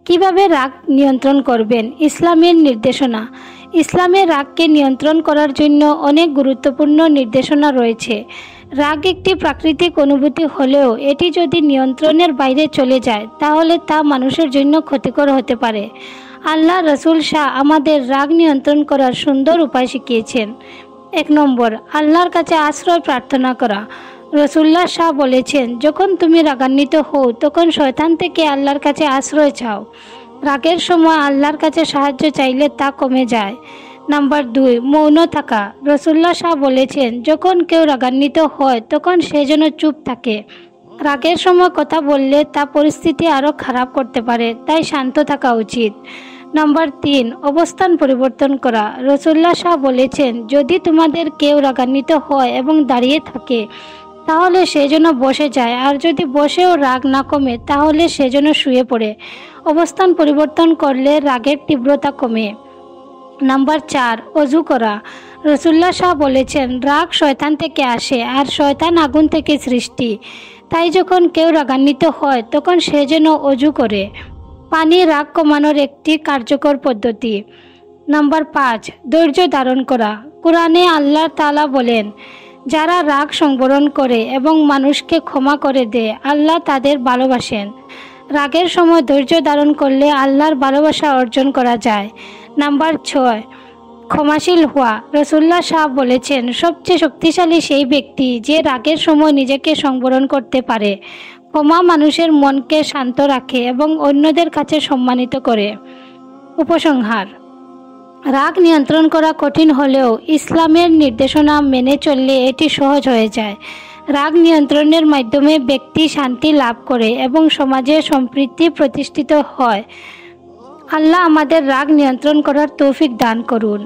কিভাবে রাগ নিয়ন্ত্রণ করবেন? ইসলামের নির্দেশনা। ইসলামে রাগকে নিয়ন্ত্রণ করার জন্য অনেক গুরুত্বপূর্ণ নির্দেশনা রয়েছে। রাগ একটি প্রাকৃতিক অনুভূতি হলেও এটি যদি নিয়ন্ত্রণের বাইরে চলে যায় তাহলে তা মানুষের জন্য ক্ষতিকর হতে পারে। আল্লাহ রসুল শাহ আমাদের রাগ নিয়ন্ত্রণ করার সুন্দর উপায় শিখিয়েছেন। 1 নম্বর, আল্লাহর কাছে আশ্রয় প্রার্থনা করা। রসুল্লাহ শাহ বলেছেন, যখন তুমি রাগান্বিত হও তখন শয়তান থেকে আল্লাহর কাছে আশ্রয় চাও। রাগের সময় আল্লাহর কাছে সাহায্য চাইলে তা কমে যায়। নাম্বার 2, মৌন থাকা। রসুল্লাহ শাহ বলেছেন, যখন কেউ রাগান্বিত হয় তখন সে যেন চুপ থাকে। রাগের সময় কথা বললে তা পরিস্থিতি আরও খারাপ করতে পারে, তাই শান্ত থাকা উচিত। নাম্বার 3, অবস্থান পরিবর্তন করা। রসুল্লাহ শাহ বলেছেন, যদি তোমাদের কেউ রাগান্বিত হয় এবং দাঁড়িয়ে থাকে তাহলে সে যেন বসে যায়, আর যদি বসেও রাগ না কমে তাহলে সে যেন শুয়ে পড়ে। অবস্থান পরিবর্তন করলে রাগের তীব্রতা কমে। নাম্বার 4, অজু করা। রসুল্লাহ শাহ বলেছেন, রাগ শয়তান থেকে আসে আর শয়তান আগুন থেকে সৃষ্টি। তাই যখন কেউ রাগান্বিত হয় তখন সে যেন অজু করে। পানি রাগ কমানোর একটি কার্যকর পদ্ধতি। নাম্বার 5, ধৈর্য ধারণ করা। কোরআনে আল্লাহ তাআলা বলেন, যারা রাগ সংবরণ করে এবং মানুষকে ক্ষমা করে দেয় আল্লাহ তাদের ভালোবাসেন। রাগের সময় ধৈর্য ধারণ করলে আল্লাহর ভালোবাসা অর্জন করা যায়। নাম্বার 6, ক্ষমাশীল হওয়া। রসুল্লাহ শাহ বলেছেন, সবচেয়ে শক্তিশালী সেই ব্যক্তি যে রাগের সময় নিজেকে সংবরণ করতে পারে। ক্ষমা মানুষের মনকে শান্ত রাখে এবং অন্যদের কাছে সম্মানিত করে। উপসংহার: রাগ নিয়ন্ত্রণ করা কঠিন হলেও ইসলামের নির্দেশনা মেনে চললে এটি সহজ হয়ে যায়। রাগ নিয়ন্ত্রণের মাধ্যমে ব্যক্তি শান্তি লাভ করে এবং সমাজে সম্প্রীতি প্রতিষ্ঠিত হয়। আল্লাহ আমাদের রাগ নিয়ন্ত্রণ করার তৌফিক দান করুন।